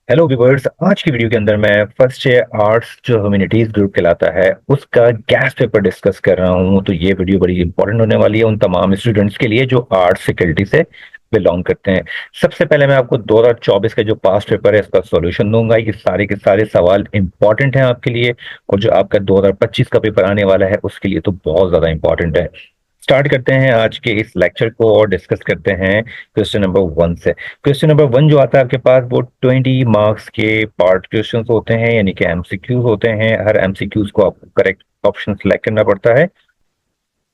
Hello viewers. आज की video के अंदर मैं फर्स्ट ईयर आर्ट्स जो ह्यूमैनिटीज ग्रुप कहलाता है उसका गैस पेपर डिस्कस कर रहा हूं। तो ये वीडियो बड़ी इंपॉर्टेंट होने वाली है उन तमाम स्टूडेंट्स के लिए जो आर्ट्स फैकल्टी से बिलोंग करते हैं। सबसे पहले मैं आपको 2024 का जो पास्ट पेपर है इसका सॉल्यूशन दूंगा। ये सारे के सारे सवाल इंपॉर्टेंट हैं आपके लिए, और जो आपका 2025 का पेपर आने वाला है उसके लिए तो बहुत ज्यादा इंपॉर्टेंट है। स्टार्ट करते हैं आज के इस लेक्चर को और डिस्कस करते हैं क्वेश्चन नंबर 1 से। क्वेश्चन नंबर 1 जो आता है आपके पास वो 20 मार्क्स के पार्ट क्वेश्चंस होते हैं, यानी कि एमसीक्यूज होते हैं। हर एमसीक्यूज को आपको करेक्ट ऑप्शन सिलेक्ट करना पड़ता है।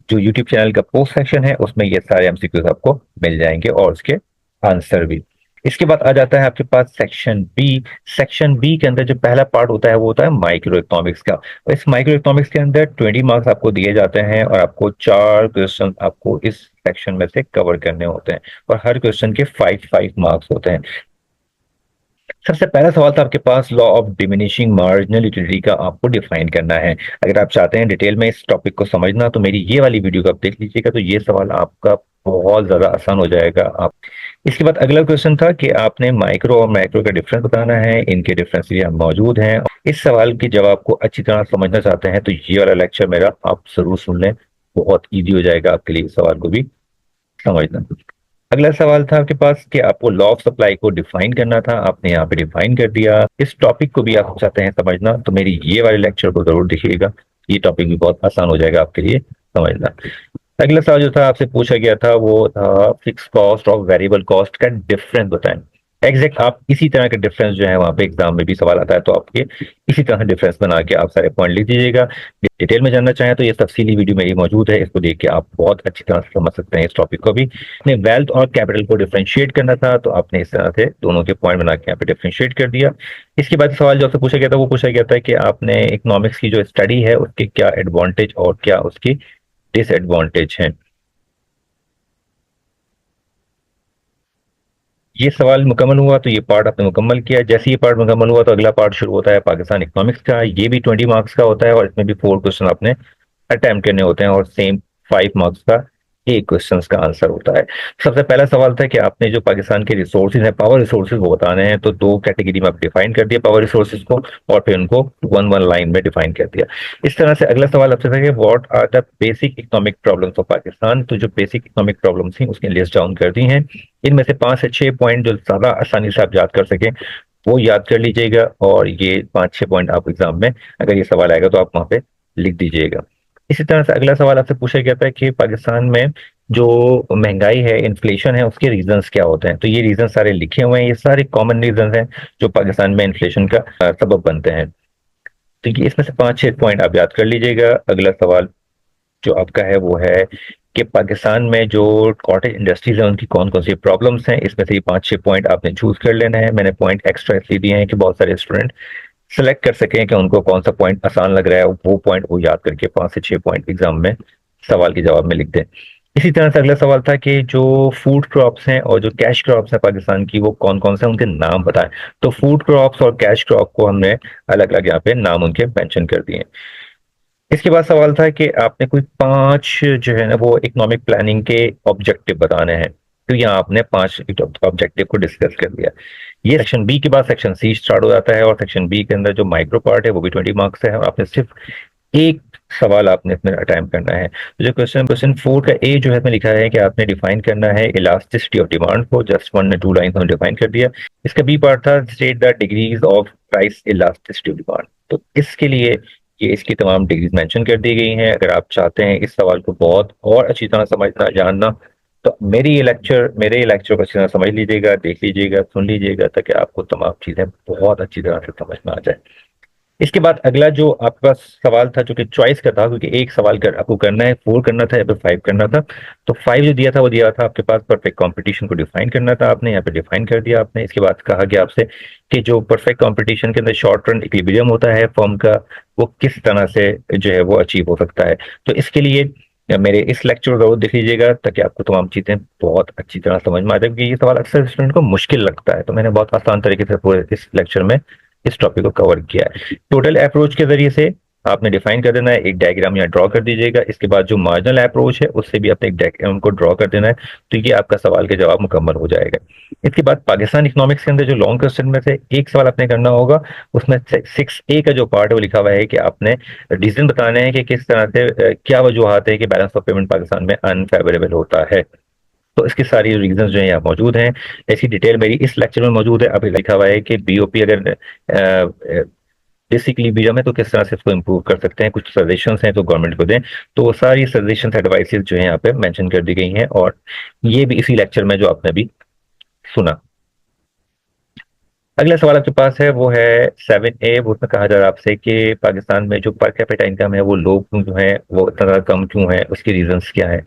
जो यूट्यूब चैनल का पोस्ट सेक्शन है उसमें ये सारे एमसीक्यूज आपको मिल जाएंगे और उसके आंसर भी। इसके बाद आ जाता है आपके पास सेक्शन बी। सेक्शन बी के अंदर जो पहला पार्ट होता है वो होता है माइक्रो इकोनॉमिक्स का। तो इस माइक्रो इकोनॉमिक्स के अंदर 20 मार्क्स आपको दिए जाते हैं और आपको 4 क्वेश्चन आपको इस सेक्शन में से कवर करने होते हैं, और हर क्वेश्चन के 5 मार्क्स होते हैं। सबसे पहला सवाल था आपके पास law of diminishing marginal utility का आपको डिफाइन करना है। अगर आप चाहते हैं डिटेल में इस टॉपिक को समझना तो मेरी ये वाली वीडियो को आप देख लीजिएगा, तो ये सवाल आपका बहुत ज्यादा आसान हो जाएगा। आप इसके बाद अगला क्वेश्चन था कि आपने माइक्रो और मैक्रो का डिफरेंस बताना है, इनके डिफरेंस यहाँ मौजूद हैं। इस सवाल के जवाब को अच्छी तरह समझना चाहते हैं तो ये वाला लेक्चर मेरा आप जरूर सुन लें, बहुत ईजी हो जाएगा आपके लिए इस सवाल को भी समझना। अगला सवाल था आपके पास कि आपको लॉ ऑफ सप्लाई को डिफाइन करना था, आपने यहाँ पे डिफाइन कर दिया। इस टॉपिक को भी आप चाहते हैं समझना तो मेरी ये वाले लेक्चर को जरूर देखिएगा, ये टॉपिक भी बहुत आसान हो जाएगा आपके लिए समझना। अगला सवाल जो था आपसे पूछा गया था वो था फिक्स कॉस्ट और वेरिएबल कॉस्ट का डिफरेंस बताएं। एग्जैक्ट आप इसी तरह का डिफरेंस जो है वहां पे एग्जाम में भी सवाल आता है, तो आपके इसी तरह डिफरेंस बना के आप सारे पॉइंट लिख दीजिएगा। डिटेल में जानना चाहें तो ये तफसीली वीडियो मेरी मौजूद है, इसको देख के आप बहुत अच्छी तरह से समझ सकते हैं इस टॉपिक को भी। आपने वेल्थ और कैपिटल को डिफरेंशिएट करना था तो आपने इस तरह से दोनों के पॉइंट बना के यहाँ पे डिफरेंशिएट कर दिया। इसके बाद सवाल जो आपसे पूछा गया था वो पूछा गया था कि आपने इकोनॉमिक्स की जो स्टडी है उसके क्या एडवांटेज और क्या उसकी डिसएडवांटेज है। ये सवाल मुकम्मल हुआ तो ये पार्ट आपने मुकम्मल किया। जैसे ये पार्ट मुकम्मल हुआ तो अगला पार्ट शुरू होता है पाकिस्तान इकोनॉमिक्स का। ये भी 20 मार्क्स का होता है और इसमें भी 4 क्वेश्चन आपने अटेम्प्ट करने होते हैं और सेम 5 मार्क्स का एक क्वेश्चन का आंसर होता है। सबसे पहला सवाल था कि आपने जो पाकिस्तान के रिसोर्सेज हैं पावर रिसोर्सेज वो बताने हैं, तो 2 कैटेगरी में आप डिफाइन कर दिया पावर रिसोर्सेज को और फिर उनको वन वन लाइन में डिफाइन कर दिया। इस तरह से अगला सवाल आपसे था कि what are the basic economic problems of Pakistan. तो जो बेसिक इकोनॉमिक प्रॉब्लम्स थी उसकी लिस्ट डाउन कर दी हैं। इनमें से 5 से 6 पॉइंट जो ज्यादा आसानी से आप याद कर सकें वो याद कर लीजिएगा, और ये 5 6 पॉइंट आप एग्जाम में अगर ये सवाल आएगा तो आप वहां पे लिख दीजिएगा। इसी तरह से अगला सवाल आपसे पूछा गया था कि पाकिस्तान में जो महंगाई है इन्फ्लेशन है उसके रीजंस क्या होते हैं। तो ये रीजन सारे लिखे हुए हैं, ये सारे कॉमन रीजन हैं जो पाकिस्तान में इन्फ्लेशन का सबब बनते हैं। तो ये इसमें से 5 6 पॉइंट आप याद कर लीजिएगा। अगला सवाल जो आपका है वो है कि पाकिस्तान में जो कॉटेज इंडस्ट्रीज है उनकी कौन कौन सी प्रॉब्लम्स हैं। इसमें से ये 5 6 पॉइंट आपने चूज कर लेना है। मैंने पॉइंट एक्स्ट्रा इसलिए दिए हैं कि बहुत सारे स्टूडेंट सेलेक्ट कर सकें कि उनको कौन सा पॉइंट आसान लग रहा है, वो पॉइंट वो याद करके 5 से 6 पॉइंट एग्जाम में सवाल के जवाब में लिख दें। इसी तरह से अगला सवाल था कि जो फूड क्रॉप्स हैं और जो कैश क्रॉप्स हैं पाकिस्तान की वो कौन कौन से हैं, उनके नाम बताएं। तो फूड क्रॉप्स और कैश क्रॉप को हमने अलग अलग यहाँ पे नाम उनके मेंशन कर दिए। इसके बाद सवाल था कि आपने कोई 5 जो है ना वो इकोनॉमिक प्लानिंग के ऑब्जेक्टिव बताने हैं। तो यहाँ आपने 5 ऑब्जेक्टिव को डिस्कस कर दिया। ये सेक्शन बी के बाद सेक्शन सी स्टार्ट हो जाता है, और सेक्शन बी के अंदर जो माइक्रो पार्ट है वो भी 20 मार्क्स है, और आपने सिर्फ एक सवाल आपने इसमें अटेम्प्ट करना है। तो जो क्वेश्चन क्वेश्चन 4 का ए जो है इसमें लिखा है कि आपने डिफाइन करना है इलास्टिसिटी ऑफ डिमांड को। जस्ट 1 2 लाइन हमने डिफाइन कर दिया। इसका बी पार्ट था state the degrees of price elasticity of demand. तो इसके लिए ये इसकी तमाम डिग्रीज मेंशन कर दी गई हैं। अगर आप चाहते हैं इस सवाल को बहुत और अच्छी तरह समझना जानना तो मेरे ये लेक्चर को अच्छी तरह समझ लीजिएगा, देख लीजिएगा, सुन लीजिएगा, ताकि आपको तमाम चीजें बहुत अच्छी तरह से समझ में आ जाए। इसके बाद अगला जो आपका सवाल था जो कि चॉइस का था, क्योंकि एक सवाल आपको करना है, 4 करना था या फिर 5 करना था। तो 5 जो दिया था वो दिया था आपके पास परफेक्ट कंपटीशन को डिफाइन करना था, आपने यहाँ पे डिफाइन कर दिया आपने। इसके बाद कहा गया आपसे कि जो परफेक्ट कंपटीशन के अंदर शॉर्ट रन इक्विलिब्रियम होता है फॉर्म का वो किस तरह से जो है वो अचीव हो सकता है। तो इसके लिए मेरे इस लेक्चर को जरूर देख लीजिएगा ताकि आपको तमाम चीजें बहुत अच्छी तरह समझ में आ जाए, क्योंकि ये सवाल अक्सर स्टूडेंट को मुश्किल लगता है। तो मैंने बहुत आसान तरीके से पूरे इस लेक्चर में इस टॉपिक को कवर किया है। टोटल अप्रोच के जरिए से आपने डिफाइन कर देना है, एक डायग्राम यहाँ ड्रॉ कर दीजिएगा। इसके बाद जो मार्जिनल अप्रोच है उससे भी आपने एक डायग्राम को ड्रॉ कर देना है, तो ये आपका सवाल का जवाब मुकम्मल हो जाएगा। इसके बाद पाकिस्तान इकोनॉमिक्स के अंदर जो लॉन्ग क्वेश्चन में से एक सवाल आपने करना होगा, उसमें 6A का जो पार्ट है वो लिखा हुआ है कि आपने रीजन बताने हैं कि किस तरह से क्या वजूहत है कि बैलेंस ऑफ पेमेंट पाकिस्तान में अनफेवरेबल होता है। तो इसकी सारी रीजंस जो है यहाँ मौजूद हैं। ऐसी डिटेल मेरी इस लेक्चर में मौजूद है। अभी लिखा हुआ है कि बीओपी अगर बेसिकली बीजा में तो किस तरह से इसको इम्प्रूव कर सकते हैं, कुछ सजेशंस हैं तो गवर्नमेंट को दें। तो वो सारी सजेशंस एडवाइसेस जो है यहाँ पे मेंशन कर दी गई हैं, और ये भी इसी लेक्चर में जो आपने अभी सुना। अगला सवाल आपके पास है वो है 7A। वो उसमें कहा जा रहा है आपसे कि पाकिस्तान में जो पर कैपिटा इनकम है वो लोग जो है वो इतना ज़्यादा कम क्यों है, उसके रीजंस क्या है।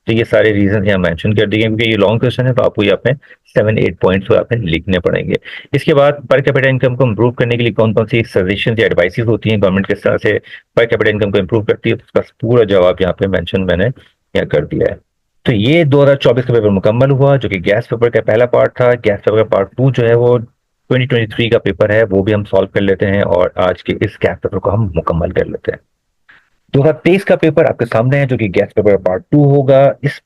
तो ये सारे रीजन यहाँ मेंशन कर दिए हैं, क्योंकि ये लॉन्ग क्वेश्चन है तो आपको यहाँ पे 7-8 पॉइंट्स आपने लिखने पड़ेंगे। इसके बाद पर कैपिटा इनकम को इम्प्रूव करने के लिए कौन कौन सी सजेशन या एडवाइसेस होती हैं, गवर्नमेंट किस तरह से पर कैपिटा इनकम को इम्प्रूव करती है, तो उसका पूरा जवाब यहाँ पे मेंशन मैंने यहाँ कर दिया है। तो ये 2024 का पेपर मुकम्मल हुआ, जो कि गैस पेपर का पहला पार्ट था। गैस पेपर का पार्ट 2 जो है वो 2023 का पेपर है, वो भी हम सॉल्व कर लेते हैं, और आज के इस गैस पेपर को हम मुकम्मल कर लेते हैं। 2023 का पेपर आपके सामने है, जो कि गैस पेपर पार्ट 2 होगा। इस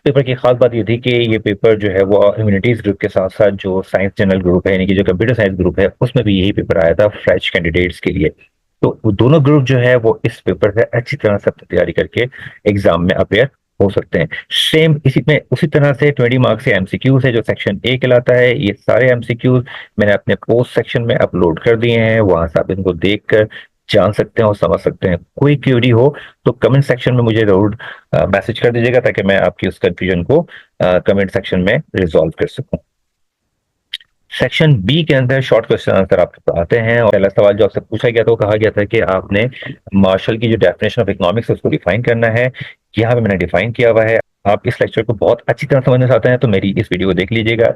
पेपर की खास बात ये थी कि ये पेपर जो है वो ह्यूमैनिटीज ग्रुप के साथ साथ जो साइंस जनरल ग्रुप है, यानी कि जो कंप्यूटर साइंस ग्रुप है, उसमें भी यही पेपर आया था फ्रेश कैंडिडेट्स के लिए। तो वो दोनों ग्रुप जो है वो इस पेपर से अच्छी तरह से तैयारी करके एग्जाम में अपेयर हो सकते हैं। सेम इसी में उसी तरह से 20 मार्क्स से एमसीक्यूज है, जो सेक्शन ए कहलाता है। ये सारे एमसीक्यूज मैंने अपने पोस्ट सेक्शन में अपलोड कर दिए हैं, वहां से आप इनको देखकर जान सकते हैं और समझ सकते हैं। कोई क्वेरी हो तो कमेंट सेक्शन में मुझे जरूर मैसेज कर दीजिएगा, ताकि मैं आपकी उस कंफ्यूजन को कमेंट सेक्शन में रिजॉल्व कर सकूं। सेक्शन बी के अंदर शॉर्ट क्वेश्चन आंसर आपके आते हैं, और पहला सवाल जो आपसे पूछा गया था वो कहा गया था कि आपने मार्शल की जो डेफिनेशन ऑफ इकोनॉमिक्स है उसको डिफाइन करना है। यहाँ पे मैंने डिफाइन किया हुआ है। आप इस लेक्चर को बहुत अच्छी तरह समझना चाहते हैं तो मेरी इस वीडियो को देख लीजिएगा।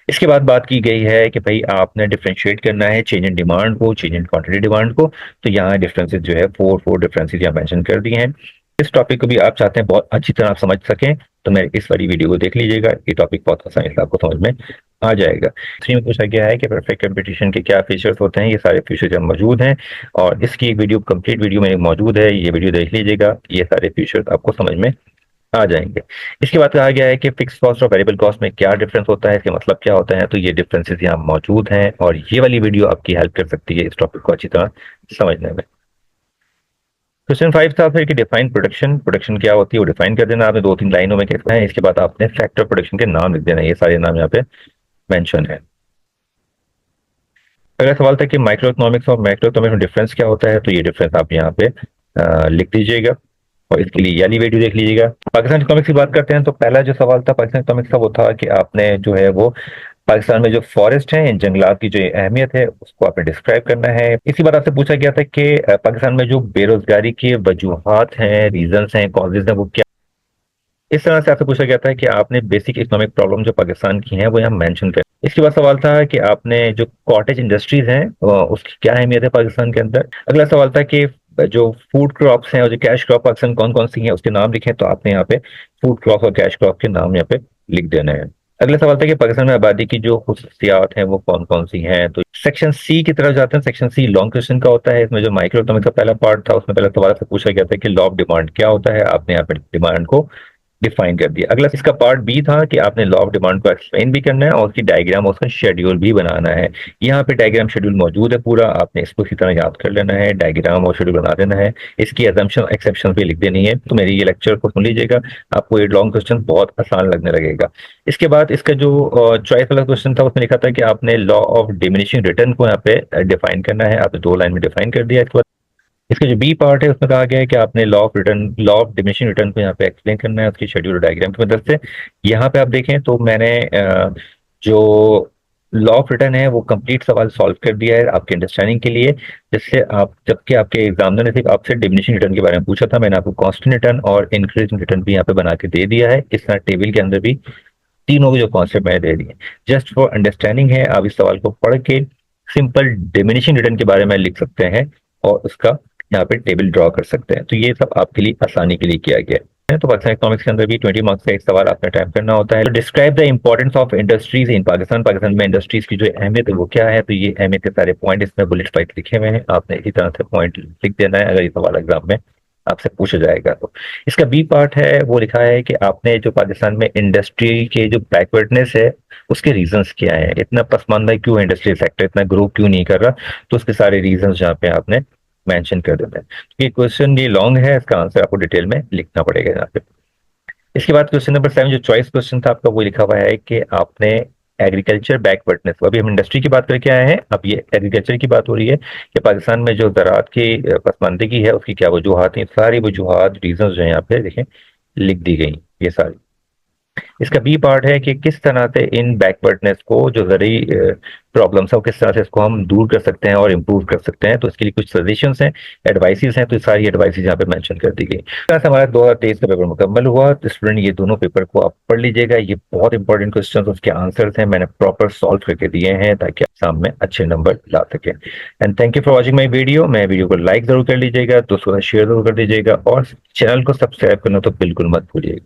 इसके बाद बात की गई है कि भाई आपने डिफरेंशिएट करना है चेंज इन डिमांड को, चेंज इन क्वांटिटी डिमांड को। तो यहाँ डिफरेंसेस जो है फोर डिफरेंसेस यहाँ मेंशन कर दिए हैं। इस टॉपिक को भी आप चाहते हैं बहुत अच्छी तरह आप समझ सकें, तो मेरे इस वाली वीडियो को देख लीजिएगा। ये टॉपिक बहुत आसानी से आपको समझ में आ जाएगा। 3 में पूछा गया है कि परफेक्ट कंपटीशन के क्या फीचर्स होते हैं। ये सारे फीचर्स यहाँ मौजूद हैं, और इसकी एक वीडियो कंप्लीट वीडियो में मौजूद है, ये वीडियो देख लीजिएगा। ये सारे फीचर्स आपको समझ में आ जाएंगे। इसके बाद कहा गया है कि फिक्स कॉस्ट और वेरिएबल कॉस्ट में क्या डिफरेंस होता है, इसके मतलब क्या होता है। तो ये डिफरेंसेस यहाँ मौजूद हैं, और ये वाली वीडियो आपकी हेल्प कर सकती है इस टॉपिक को अच्छी तरह समझने में। क्वेश्चन 5 था फिर कि डिफाइन प्रोडक्शन। प्रोडक्शन क्या होती है वो डिफाइन कर देना आपने 2-3 लाइनों में कहना है। इसके बाद आपने फैक्टर प्रोडक्शन के नाम लिख देना, ये सारे नाम यहाँ पे मेंशन है। अगला सवाल था कि माइक्रो इकोनॉमिक्स और मैक्रो इकोनॉमिक्स में डिफरेंस क्या होता है। तो ये डिफरेंस आप यहाँ पे लिख दीजिएगा, और इसके लिए याली वीडियो देख लीजिएगा। पाकिस्तान इकोनॉमिक्स की बात करते हैं तो पहला जो सवाल था पाकिस्तान इकोनॉमिक्स का वो था कि आपने जो है वो पाकिस्तान में जो फॉरेस्ट है, इन जंगलात की जो अहमियत है उसको आपने डिस्क्राइब करना है। इसी बात आपसे पूछा गया था कि पाकिस्तान में जो बेरोजगारी के वजूहात हैं, रीजंस हैं, कॉजेज हैं, वो क्या। इस तरह से आपसे पूछा गया था कि आपने बेसिक इकोनॉमिक प्रॉब्लम जो पाकिस्तान की हैं वो यहाँ मेंशन करें। इसके बाद सवाल था कि आपने जो कॉटेज इंडस्ट्रीज हैं उसकी क्या अहमियत है पाकिस्तान के अंदर। अगला सवाल था कि जो फूड क्रॉप्स हैं और जो कैश क्रॉप पाकिस्तान कौन कौन सी हैं उसके नाम लिखें। तो आपने यहाँ पे फूड क्रॉप और कैश क्रॉप के नाम यहाँ पे लिख देने हैं। अगला सवाल था कि पाकिस्तान में आबादी की जो खुसूसियात हैं वो कौन कौन सी हैं। तो सेक्शन सी की तरफ जाते हैं। सेक्शन सी लॉन्ग क्वेश्चन का होता है। इसमें जो माइक्रो इकोनॉमिक्स का पहला पार्ट था उसमें पहला सवाल से पूछा गया था कि लॉ ऑफ डिमांड क्या होता है। आपने यहाँ पे डिमांड को डिफाइन कर दिया। अगला इसका पार्ट बी था कि आपने लॉ ऑफ डिमांड को एक्सप्लेन भी करना है और उसकी डायग्राम और उसका शेड्यूल भी बनाना है। यहाँ पे डायग्राम शेड्यूल मौजूद है पूरा, आपने इसको इसी तरह याद कर लेना है, डायग्राम और शेड्यूल बना देना है। इसकी एजम्पशन एक्सेप्शन भी लिख देनी है। तो मेरे ये लेक्चर को सुन लीजिएगा, आपको ये लॉन्ग क्वेश्चन बहुत आसान लगने लगेगा। इसके बाद इसका जो चॉइस वाला क्वेश्चन था उसमें लिखा था कि आपने लॉ ऑफ डिमिनिशिंग रिटर्न को यहाँ पे डिफाइन करना है। आपने 2 लाइन में डिफाइन कर दिया। इसके बाद इसका जो बी पार्ट है उसमें कहा गया है कि आपने लॉ ऑफ डिमिनिशिंग रिटर्न को यहाँ पे एक्सप्लेन करना है उसकी शेड्यूल डायग्राम की मदद से। यहाँ पे आप देखें तो मैंने जो लॉ ऑफ रिटर्न है वो कंप्लीट सवाल सॉल्व कर दिया है आपके अंडरस्टैंडिंग के लिए। जिससे आप जबकि आपके एग्जामिनर ने सिर्फ आपसे डिमिनिशिंग रिटर्न के बारे में पूछा था, मैंने आपको कांस्टेंट रिटर्न और इंक्रीजिंग रिटर्न भी यहाँ पे बना के दे दिया है। इस तरह टेबल के अंदर भी तीनों के जो कॉन्सेप्ट मैंने दे दिए। जस्ट फॉर अंडरस्टैंडिंग है, आप इस सवाल को पढ़ के सिंपल डिमिनिशिंग रिटर्न के बारे में लिख सकते हैं और उसका यहाँ पे टेबल ड्रॉ कर सकते हैं। तो ये सब आपके लिए आसानी के लिए किया गया है। तो पाकिस्तान इकोनॉमिक्स के अंदर भी 20 मार्क्स का एक सवाल आपने टाइप करना होता है। तो describe the importance of industries इन पाकिस्तान, पाकिस्तान में इंडस्ट्रीज की जो अहमियत है वो क्या है। तो ये अहमियत के सारे पॉइंट इसमें बुलेट पॉइंट लिखे हुए हैं, आपने इसी तरह से पॉइंट लिख देना है अगर ये सवाल एग्जाम में आपसे पूछा जाएगा। तो इसका बी पार्ट है, वो लिखा है कि आपने जो पाकिस्तान में इंडस्ट्री के जो बैकवर्डनेस है उसके रीजंस क्या है, इतना पसमानदा क्यों है इंडस्ट्रियल सेक्टर, इतना ग्रो क्यों नहीं कर रहा, तो उसके सारे रीजंस जहाँ पे आपने मेंशन कर देना है। ये क्वेश्चन ये लॉन्ग है, इसका आंसर आपको डिटेल में लिखना पड़ेगा यहाँ पे। इसके बाद क्वेश्चन नंबर 7 जो चॉइस क्वेश्चन था आपका, वो लिखा हुआ है कि आपने एग्रीकल्चर बैकवर्डनेस, अभी हम इंडस्ट्री की बात करके आए हैं, अब ये एग्रीकल्चर की बात हो रही है कि पाकिस्तान में जो ज़राअत की पसमानदगी है उसकी क्या वजूहत हैं। सारी वजूहत रीजन जो है यहाँ पे देखें लिख दी गई ये सारी। इसका बी पार्ट है कि किस तरह से इन बैकवर्डनेस को जो जरिए प्रॉब्लम्स है वो किस तरह से इसको हम दूर कर सकते हैं और इम्प्रूव कर सकते हैं। तो इसके लिए कुछ सजेशंस हैं, एडवाइसेस हैं, तो सारी एडवाइसेस यहाँ पे मेंशन कर दी गई। इस तरह से हमारा 2023 का पेपर मुकम्मल हुआ। तो स्टूडेंट ये दोनों पेपर को आप पढ़ लीजिएगा, ये बहुत इंपॉर्टेंट क्वेश्चन उसके आंसर्स हैं, मैंने प्रॉपर सॉल्व करके दिए हैं ताकि आप एग्जाम में अच्छे नंबर ला सकें। And thank you for watching my video. मैं वीडियो को लाइक जरूर कर लीजिएगा, दोस्तों का शेयर जरूर कर दीजिएगा और चैनल को सब्सक्राइब करना तो बिल्कुल मत भूलिएगा।